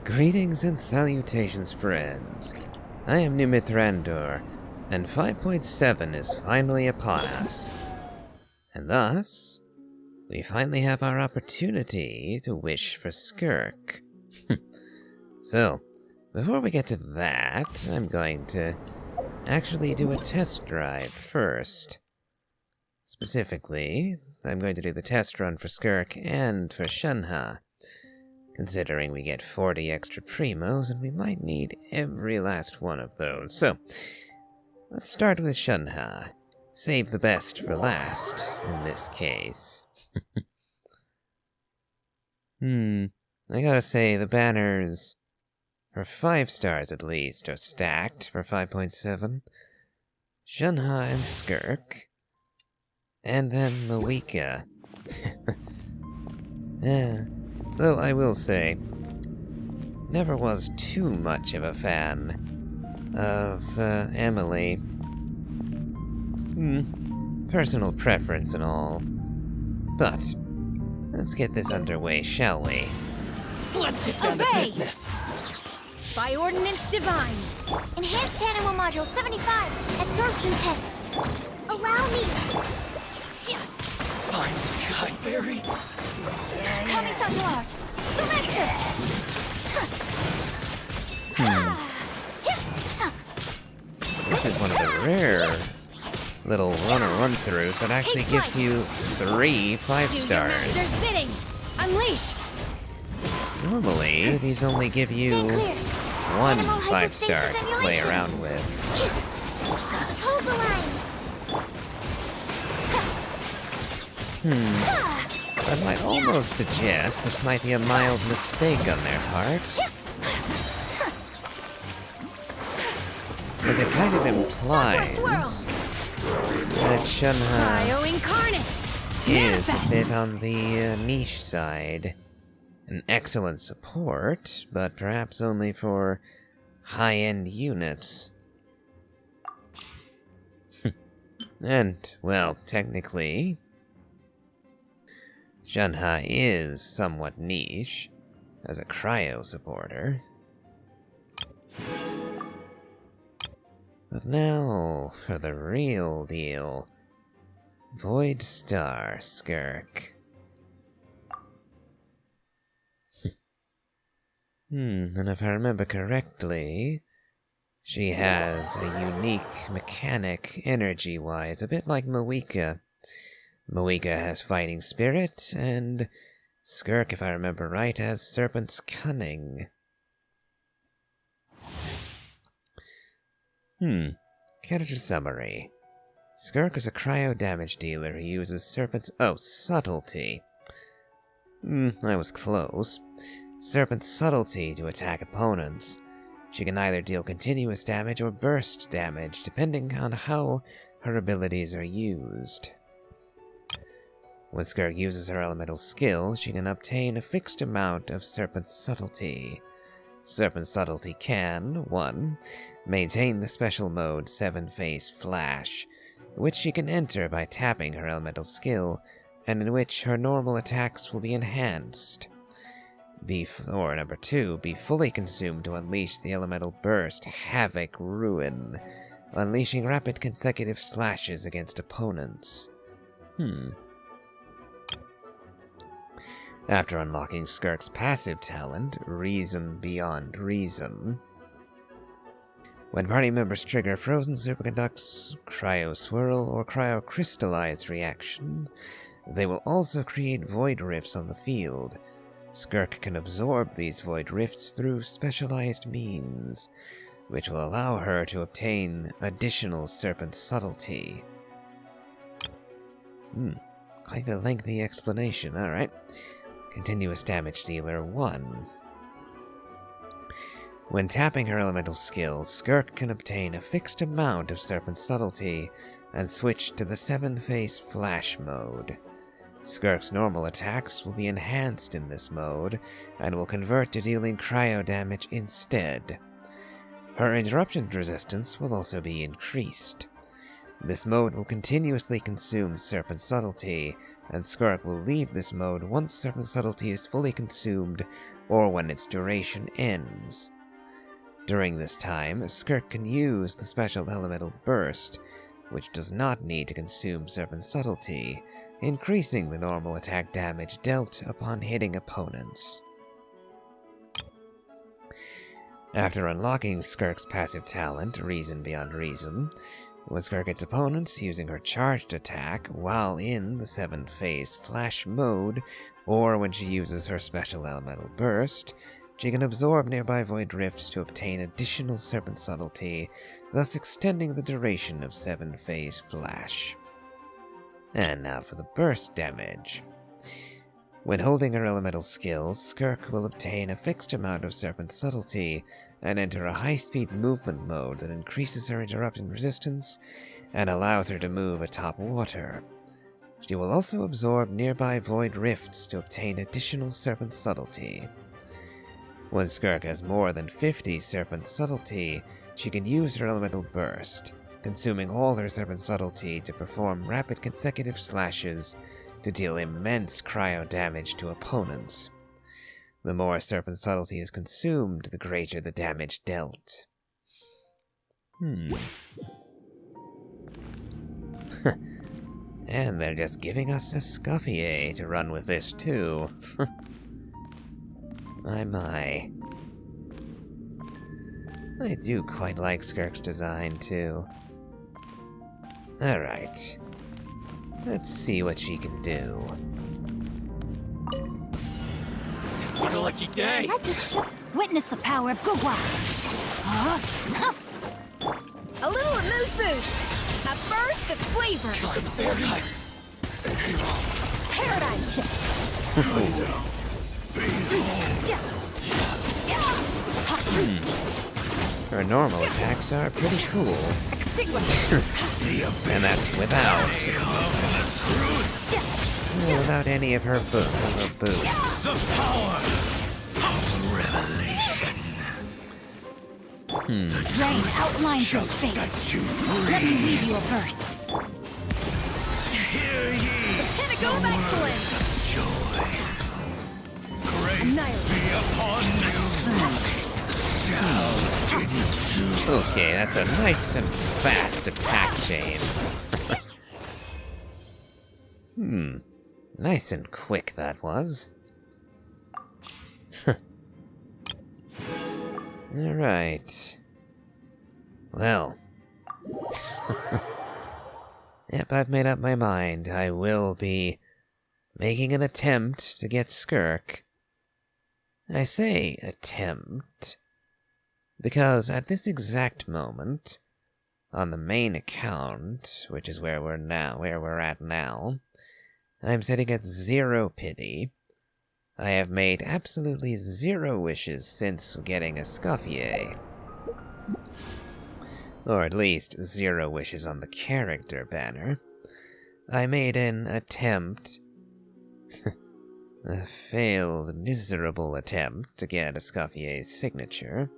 Greetings and salutations, friends. I am Numithrandor, and 5.7 is finally upon us. And thus, we finally have our opportunity to wish for Skirk. So, before we get to that, I'm going to actually do a test drive first. Specifically, I'm going to do the test run for Skirk and for Shenhe, considering we get 40 extra primos and we might need every last one of those. So, let's start with Shenhe. Save the best for last, in this case. I gotta say, the banners, for 5 stars at least, are stacked for 5.7. Shenhe and Skirk. And then Moeka. Though I will say, never was too much of a fan of Emily. Personal preference and all. But, let's get this underway, shall we? Let's get down to business! By Ordinance Divine. Enhanced Animal Module 75. Absorption test. Allow me. Find Skyberry. Coming Santo out. Surrender. This is one of the rare little run-throughs that actually gives you 3 5-stars. Master's bidding. Unleash. Normally, these only give you 1 5-star to play around with. Hold the line. I might almost suggest this might be a mild mistake on their part. Because it kind of implies that Shenhe Cryo-incarnate. is a bit on the niche side. An excellent support, but perhaps only for high-end units. And, well, technically, Shenhe is somewhat niche as a cryo supporter. But now for the real deal. Void Star Skirk. And if I remember correctly, she has a unique mechanic energy-wise, a bit like Moeka. Moeka has Fighting Spirit, and Skirk, if I remember right, has Serpent's Cunning. Character summary. Skirk is a cryo damage dealer who uses Serpent's... Subtlety. I was close. Serpent's Subtlety to attack opponents. She can either deal continuous damage or burst damage, depending on how her abilities are used. When Skirk uses her elemental skill, she can obtain a fixed amount of Serpent's Subtlety. Serpent's Subtlety can, 1. Maintain the special mode 7-Phase Flash, which she can enter by tapping her elemental skill, and in which her normal attacks will be enhanced. Or number 2, be fully consumed to unleash the elemental burst Havoc Ruin, unleashing rapid consecutive slashes against opponents. After unlocking Skirk's passive talent, Reason Beyond Reason, when party members trigger Frozen Superconduct's Cryo Swirl or Cryo Crystallize reaction, they will also create void rifts on the field. Skirk can absorb these void rifts through specialized means, which will allow her to obtain additional Serpent Subtlety. Quite a lengthy explanation, alright. Continuous Damage Dealer 1. When tapping her elemental skill, Skirk can obtain a fixed amount of Serpent Subtlety and switch to the 7-Phase Flash mode. Skirk's normal attacks will be enhanced in this mode, and will convert to dealing cryo damage instead. Her interruption resistance will also be increased. This mode will continuously consume Serpent Subtlety, and Skirk will leave this mode once Serpent Subtlety is fully consumed or when its duration ends. During this time, Skirk can use the special elemental burst, which does not need to consume Serpent Subtlety, increasing the normal attack damage dealt upon hitting opponents. After unlocking Skirk's passive talent, Reason Beyond Reason, when Skirk hits opponents using her charged attack while in the 7th phase flash mode, or when she uses her special elemental burst, she can absorb nearby void rifts to obtain additional Serpent Subtlety, thus extending the duration of 7th phase flash. And now for the burst damage. When holding her elemental skills, Skirk will obtain a fixed amount of Serpent Subtlety and enter a high-speed movement mode that increases her interrupting resistance and allows her to move atop water. She will also absorb nearby void rifts to obtain additional Serpent Subtlety. When Skirk has more than 50 Serpent Subtlety, she can use her elemental burst, consuming all her Serpent Subtlety to perform rapid consecutive slashes to deal immense cryo damage to opponents. The more Serpent Subtlety is consumed, the greater the damage dealt. And they're just giving us a Scuffier to run with this, too. My. I do quite like Skirk's design, too. Alright. Let's see what she can do. It's not a lucky day. Witness the power of Gugwa. A little amuse-bouche. A burst of flavor. Paradigm shift. Her normal attacks are pretty cool. And that's without any of her boosts. The power of revelation. Rain outlines your fate. Let me leave you a verse. Hear ye. The pinnacle of excellence. Joy. Grace be upon you. Okay, that's a nice and fast attack chain. Nice and quick that was. Alright. Well. Yep, I've made up my mind. I will be making an attempt to get Skirk. I say attempt, because at this exact moment, on the main account, which is where we're at now, I'm sitting at 0 pity. I have made absolutely 0 wishes since getting a Scuffier. Or at least 0 wishes on the character banner. I made an attempt, a failed, miserable attempt to get a Scuffier's signature.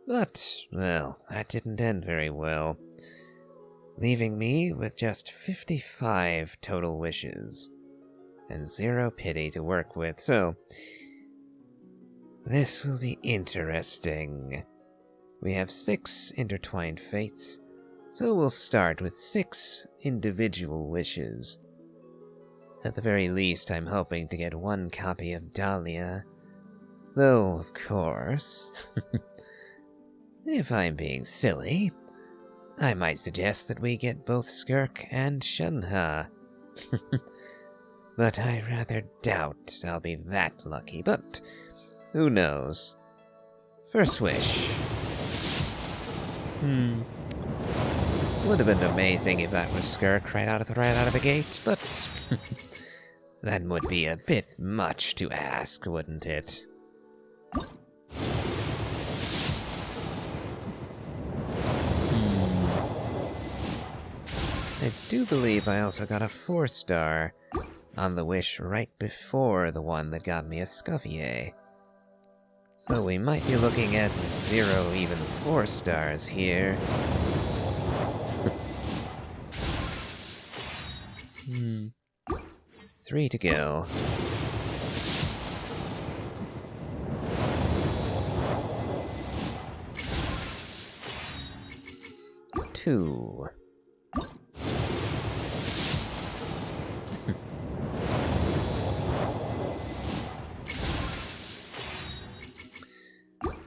But, well, that didn't end very well, leaving me with just 55 total wishes, and 0 pity to work with, so this will be interesting. We have 6 intertwined fates, so we'll start with 6 individual wishes. At the very least, I'm hoping to get 1 copy of Dahlia, though, of course, if I'm being silly, I might suggest that we get both Skirk and Shenhe. But I rather doubt I'll be that lucky, but who knows. First wish. Would have been amazing if that was Skirk right out of the gate, but that would be a bit much to ask, wouldn't it? I do believe I also got a 4-star on the wish right before the one that got me a Scuffier. So we might be looking at 0 even 4 stars here. 3 to go. 2.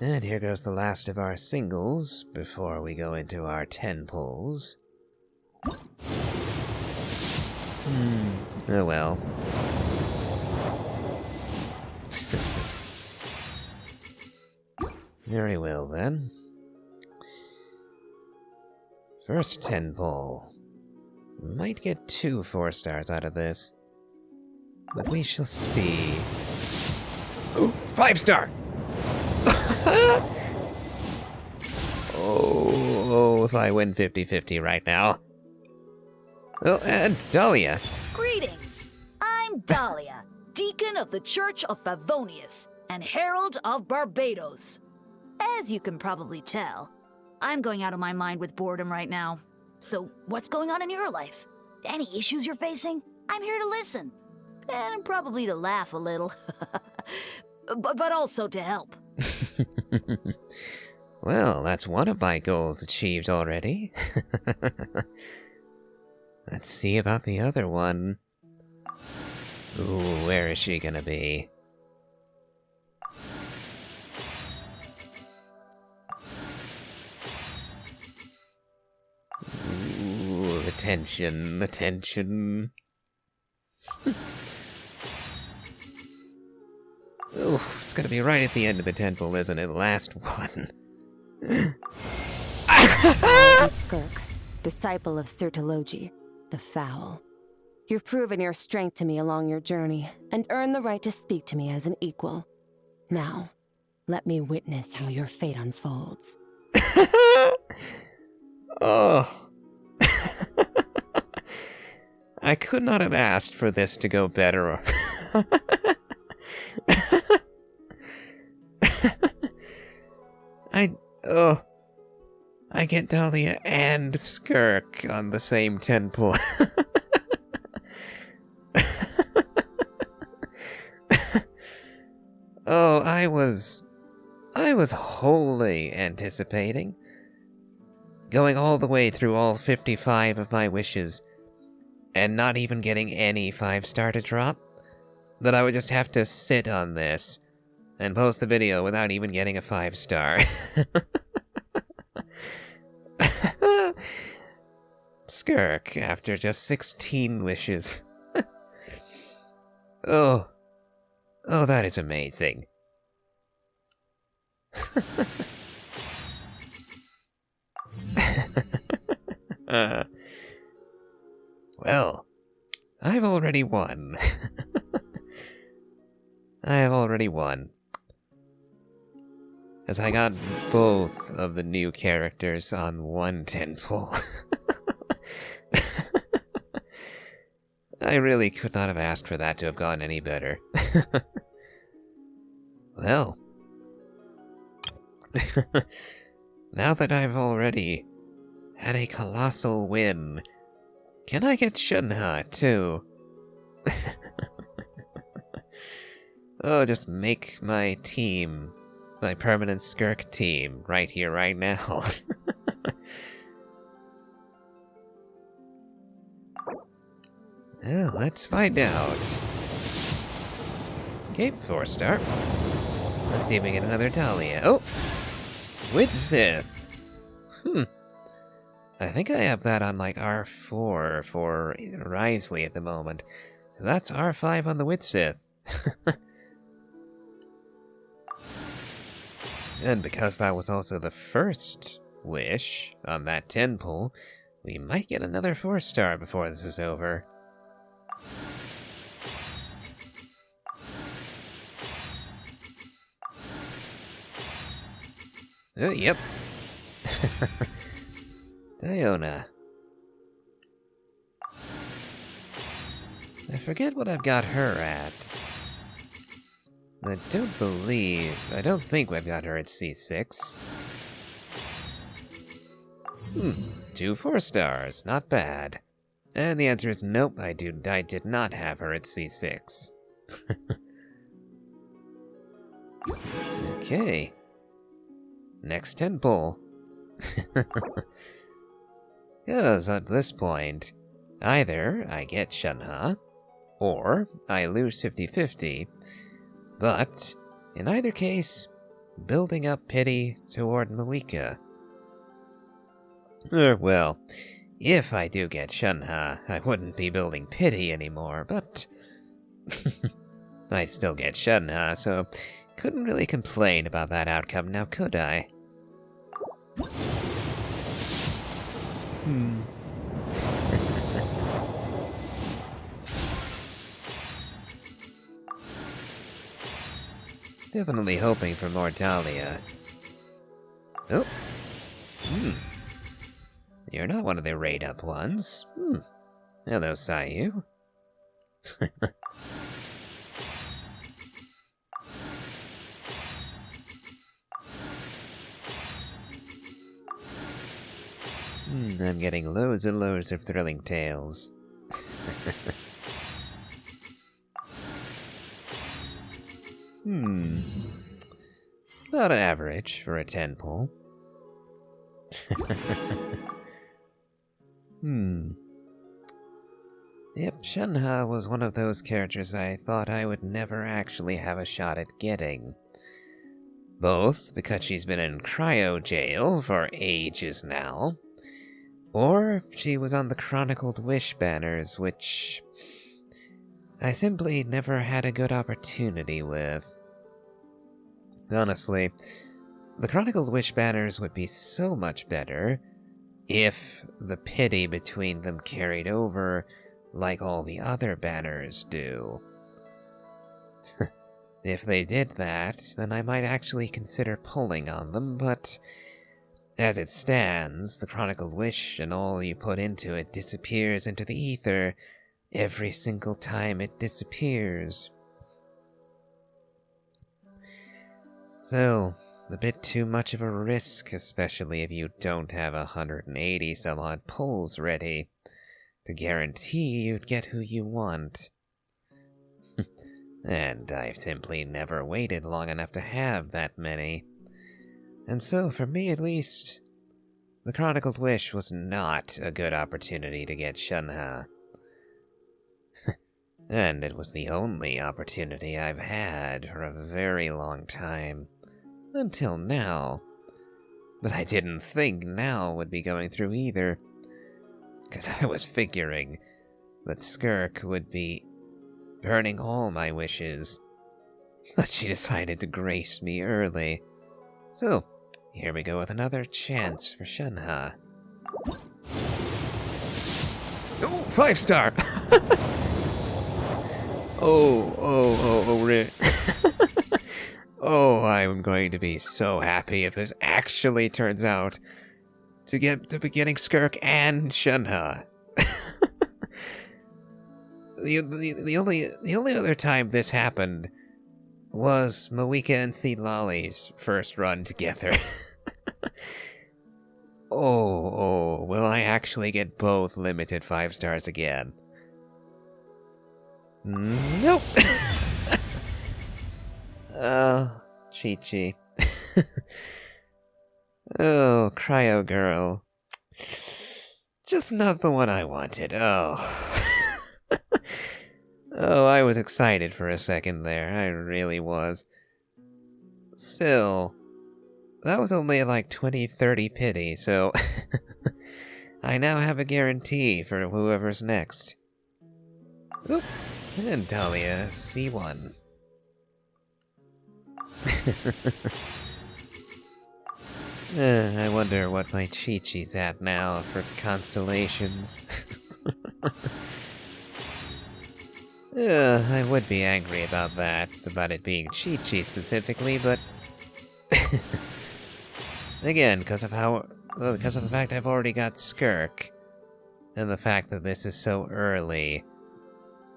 And here goes the last of our singles before we go into our 10 pulls. Oh well. Very well then. First 10 pull. Might get 2 4-stars out of this. But we shall see. Ooh, 5-star! Oh, if I win 50-50 right now. Oh, and Dahlia. Greetings. I'm Dahlia, Deacon of the Church of Favonius and Herald of Barbados. As you can probably tell, I'm going out of my mind with boredom right now. So, what's going on in your life? Any issues you're facing? I'm here to listen. And probably to laugh a little. but also to help. Well, that's one of my goals achieved already. Let's see about the other one. Ooh, where is she gonna be? Ooh, the tension, the tension. Ooh, it's gonna be right at the end of the temple, isn't it? The last one. I am Skirk, disciple of Sirtologi, the Foul. You've proven your strength to me along your journey, and earned the right to speak to me as an equal. Now, let me witness how your fate unfolds. Oh. I could not have asked for this to go better. I get Dahlia and Skirk on the same 10 pull. Oh, I was wholly anticipating going all the way through all 55 of my wishes and not even getting any 5-star to drop, that I would just have to sit on this and post the video without even getting a 5-star. Skirk, after just 16 wishes. Oh, that is amazing. Well, I've already won. I have already won. As I got both of the new characters on one 10 pull. I really could not have asked for that to have gone any better. Well. Now that I've already had a colossal win, can I get Shenhe too? Oh, just make my team, my permanent Skirk team, right here, right now. Well, let's find out. Okay, 4-star. Let's see if we get another Dahlia. Oh! With Sith! I think I have that on like R4 for Risley at the moment. So that's R5 on the Wit Sith. And because that was also the first wish on that 10 pull, we might get another 4-star before this is over. Oh, yep. Diona. I forget what I've got her at. I don't think we've got her at C6. 2 4-stars, not bad. And the answer is nope, I did not have her at C6. Okay. Next 10 pull. Because at this point, either I get Shenhe, or I lose 50-50, but in either case, building up pity toward Malika. Well, if I do get Shenhe, I wouldn't be building pity anymore, but I'd still get Shenhe, so couldn't really complain about that outcome now, could I? Definitely hoping for more Dahlia. Oh. You're not one of the raid-up ones. Hello, Sayu. I'm getting loads and loads of thrilling tales. About average for a 10 pull. Yep, Shenhe was one of those characters I thought I would never actually have a shot at getting. Both because she's been in cryo jail for ages now, or she was on the Chronicled Wish banners, which I simply never had a good opportunity with. Honestly, the Chronicled Wish banners would be so much better if the pity between them carried over like all the other banners do. If they did that, then I might actually consider pulling on them, but as it stands, the Chronicled Wish and all you put into it disappears into the ether every single time it disappears. So, a bit too much of a risk, especially if you don't have 180 some odd pulls ready to guarantee you'd get who you want. And I've simply never waited long enough to have that many. And so, for me at least, the Chronicled Wish was not a good opportunity to get Shenhe. And it was the only opportunity I've had for a very long time. Until now. But I didn't think now would be going through either. Because I was figuring that Skirk would be burning all my wishes. But she decided to grace me early. So, here we go with another chance for Shenhe. Oh, 5-star! Rick. Oh, I'm going to be so happy if this actually turns out to be getting Skirk and Shenhe. The only other time this happened was Malika and Lolly's first run together. Will I actually get both limited 5 stars again? Nope. Chi-Chi. Oh, Cryo Girl. Just not the one I wanted. Oh, I was excited for a second there. I really was. Still, that was only like 20-30 pity, so I now have a guarantee for whoever's next. Oop, and Dahlia, C1. I wonder what my Chi-Chi's at now for constellations. I would be angry about that, about it being Chi-Chi specifically, but again, because of the fact I've already got Skirk, and the fact that this is so early,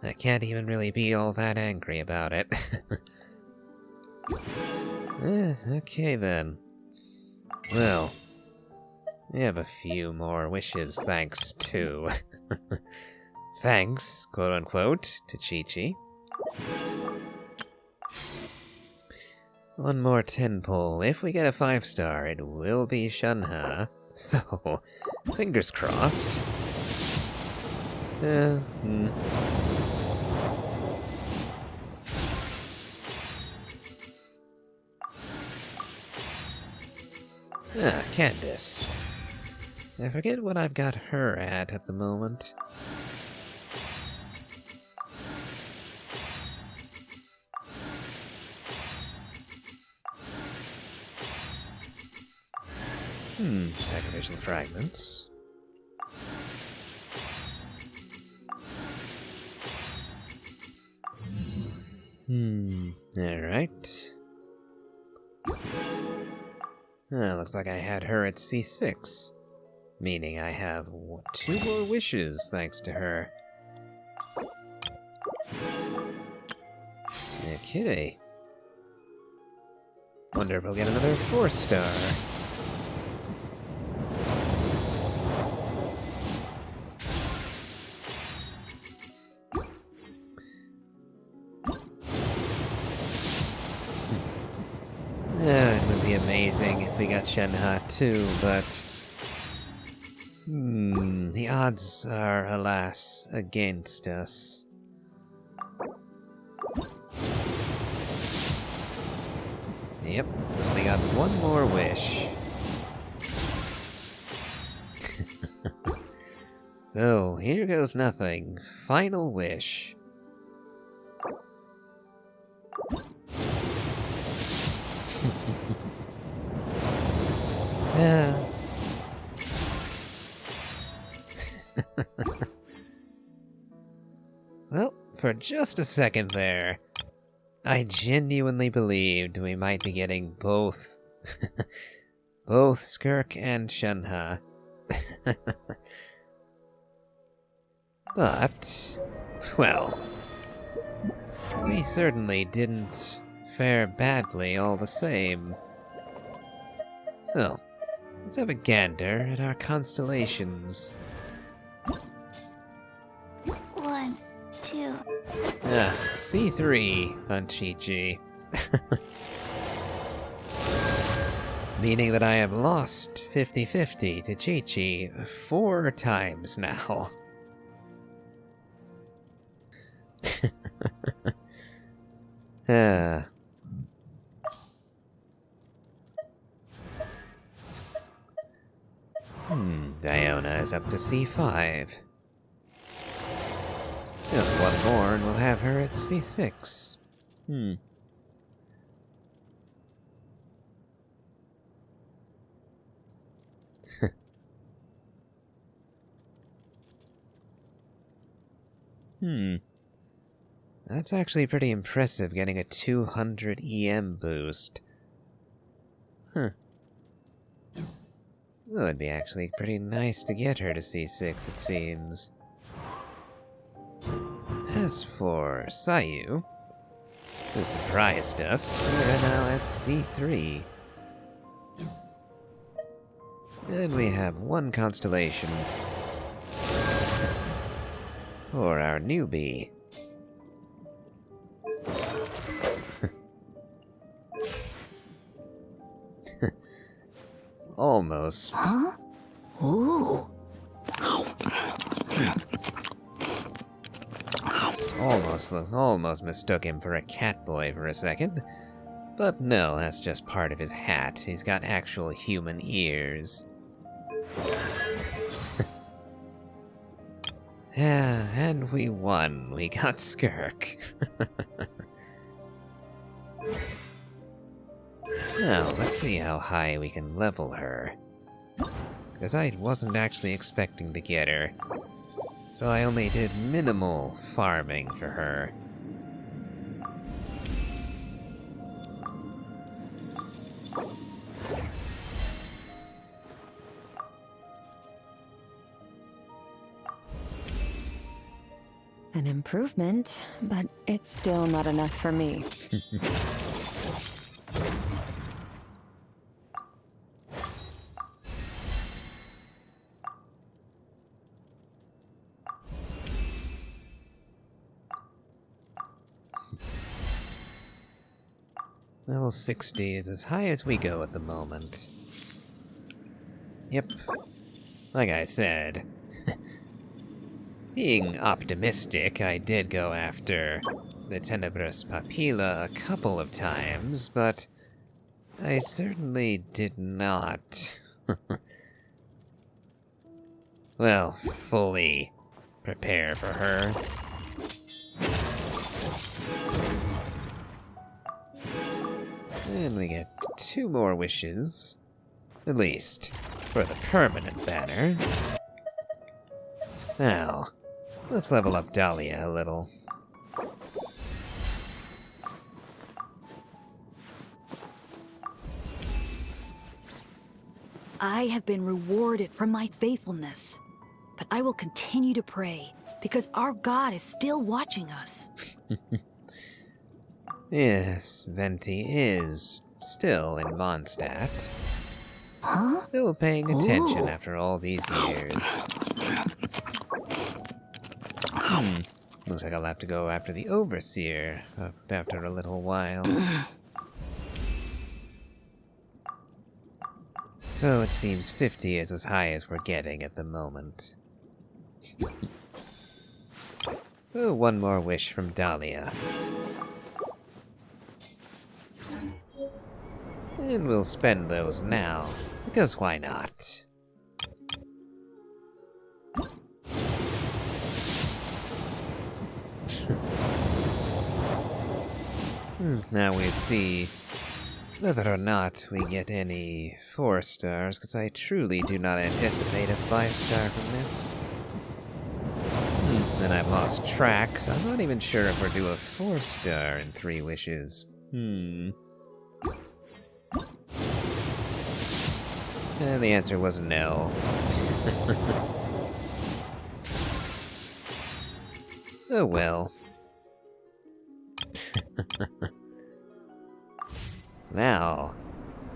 I can't even really be all that angry about it. Okay then. Well, we have a few more wishes thanks to... thanks, quote-unquote, to Chi-Chi. One more 10 pull. If we get a 5-star, it will be Shenhe. So, fingers crossed. Ah, Candace. I forget what I've got her at the moment. Sacrificial fragments. Alright. Looks like I had her at C6. Meaning I have 2 more wishes thanks to her. Okay. Wonder if we'll get another 4-star. It would be amazing if we got Shenhe too, but... the odds are, alas, against us. Yep, only got 1 more wish. So, here goes nothing. Final wish. Well, for just a second there, I genuinely believed we might be getting both Skirk and Shenhe. But, well, we certainly didn't fare badly all the same. So, let's have a gander at our constellations. 1, 2. C3 on Chi-Chi. Meaning that I have lost 50-50 to Chi-Chi 4 times now. Diona is up to C5. Just 1 more and we'll have her at C6. That's actually pretty impressive, getting a 200 EM boost. Well, it'd be actually pretty nice to get her to C6, it seems. As for Sayu, who surprised us, we're now at C3. And we have 1 constellation for our newbie. Almost. Huh? Ooh. Almost mistook him for a cat boy for a second. But no, that's just part of his hat. He's got actual human ears. Yeah, and we won. We got Skirk. Now, let's see how high we can level her. Because I wasn't actually expecting to get her. So I only did minimal farming for her. An improvement, but it's still not enough for me. Level 60 is as high as we go at the moment. Yep. Like I said, being optimistic, I did go after the Tenebrous Papilla a couple of times, but I certainly did not, well, fully prepare for her. And we get 2 more wishes. At least, for the permanent banner. Now, let's level up Dahlia a little. I have been rewarded for my faithfulness, but I will continue to pray because our God is still watching us. Yes, Venti is still in Mondstadt. Huh? Still paying attention Ooh. after all these years. Looks like I'll have to go after the Overseer after a little while. So it seems 50 is as high as we're getting at the moment. So 1 more wish from Dahlia. And we'll spend those now, because why not? Now we see whether or not we get any 4 stars, because I truly do not anticipate a 5-star from this. Then I've lost track, so I'm not even sure if we're due a 4-star in 3 wishes. And the answer was no. Oh well. Now,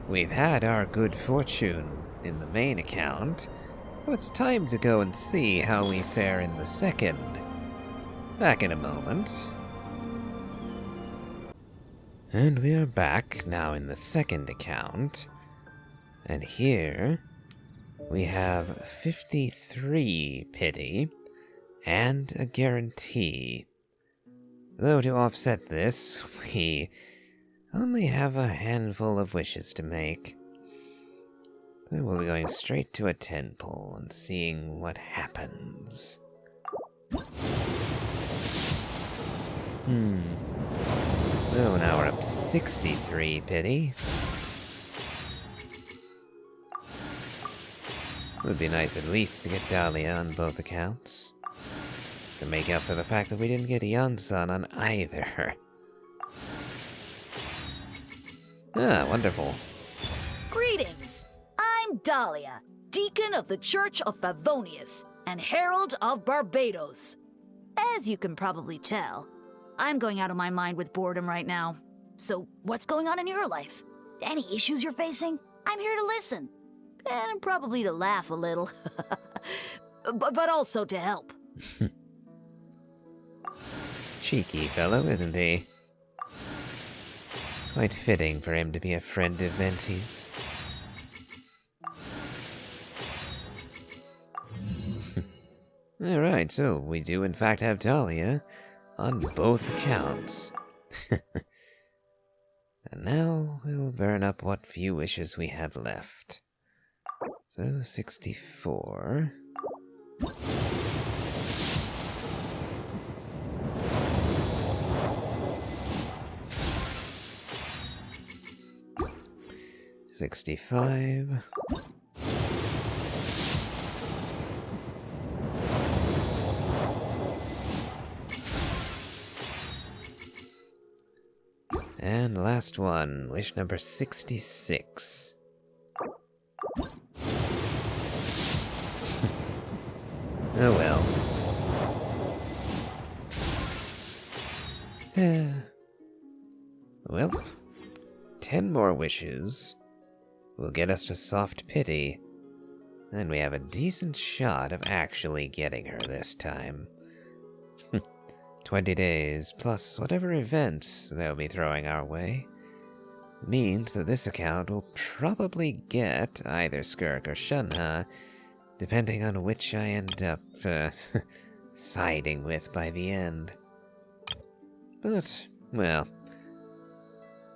we've had our good fortune in the main account, so it's time to go and see how we fare in the second. Back in a moment. And we are back now in the second account. And here, we have 53 pity and a guarantee. Though to offset this, we only have a handful of wishes to make. So we'll be going straight to a 10 pull and seeing what happens. So now we're up to 63 pity. Would be nice at least to get Dahlia on both accounts. To make up for the fact that we didn't get Yonsan on either. Ah, wonderful. Greetings! I'm Dahlia, Deacon of the Church of Favonius and Herald of Barbados. As you can probably tell, I'm going out of my mind with boredom right now. So, what's going on in your life? Any issues you're facing? I'm here to listen. And probably to laugh a little. but also to help. Cheeky fellow, isn't he? Quite fitting for him to be a friend of Venti's. Alright, so we do in fact have Dahlia on both accounts. And now we'll burn up what few wishes we have left. So 64. $65. And last one, wish number 66. Oh well. Well, 10 more wishes will get us to soft pity, and we have a decent shot of actually getting her this time. 20 days, plus whatever events they'll be throwing our way. Means that this account will probably get either Skirk or Shenhe, depending on which I end up siding with by the end. But, well,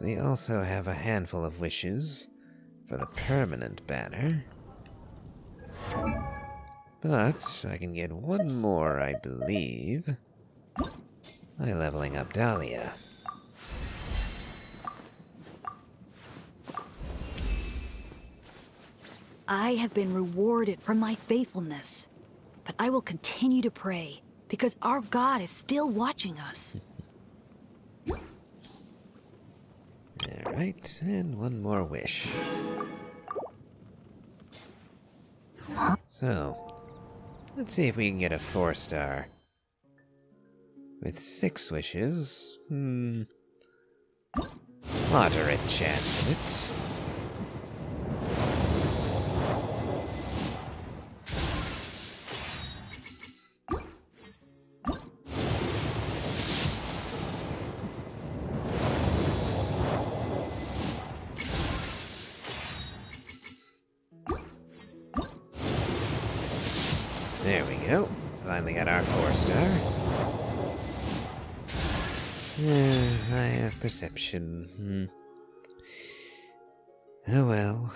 we also have a handful of wishes for the permanent banner. But I can get one more, I believe, by leveling up Dahlia. I have been rewarded for my faithfulness, but I will continue to pray because our God is still watching us. Alright, and one more wish. So, let's see if we can get a 4-star. With 6 wishes, moderate chance of it. There we go. Finally got our 4-star. I have perception. Oh well.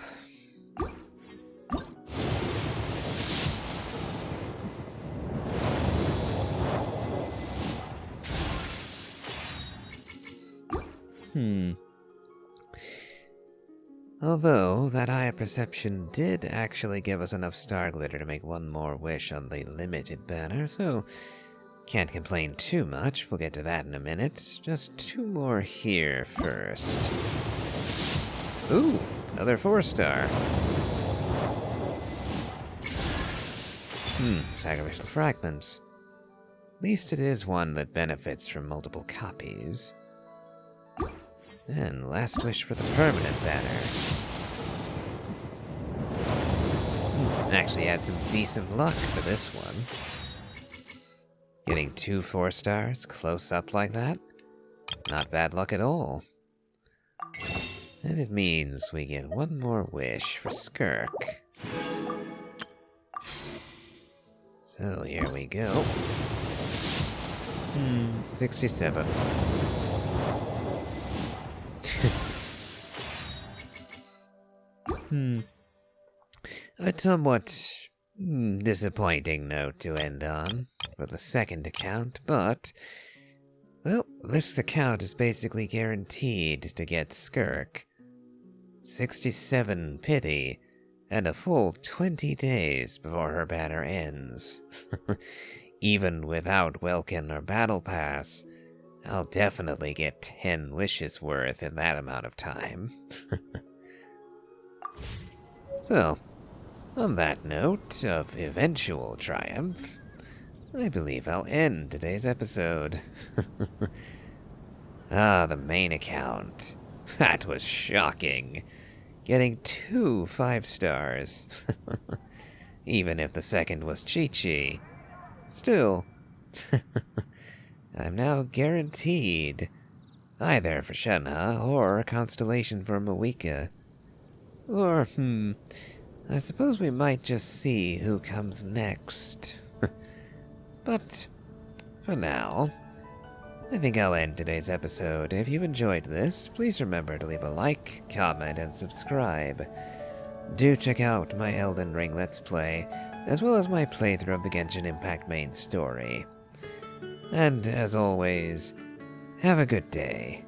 Although, that eye of perception did actually give us enough star glitter to make one more wish on the limited banner, so can't complain too much. We'll get to that in a minute. Just 2 more here first. Ooh, another 4-star. Sacrificial fragments. At least it is one that benefits from multiple copies. And last wish for the permanent banner. Actually had some decent luck for this one. Getting 2 4-stars close up like that? Not bad luck at all. And it means we get one more wish for Skirk. So here we go. 67. A somewhat disappointing note to end on for the second account, but, well, this account is basically guaranteed to get Skirk. 67 pity, and a full 20 days before her banner ends. Even without Welkin or Battle Pass, I'll definitely get 10 wishes worth in that amount of time. So, on that note of eventual triumph, I believe I'll end today's episode. The main account. That was shocking. Getting 2 5-stars. Even if the second was Chi-Chi. Still, I'm now guaranteed either for Shenhe or a constellation for Mawika. Or, I suppose we might just see who comes next. But, for now, I think I'll end today's episode. If you enjoyed this, please remember to leave a like, comment, and subscribe. Do check out my Elden Ring Let's Play, as well as my playthrough of the Genshin Impact main story. And, as always, have a good day.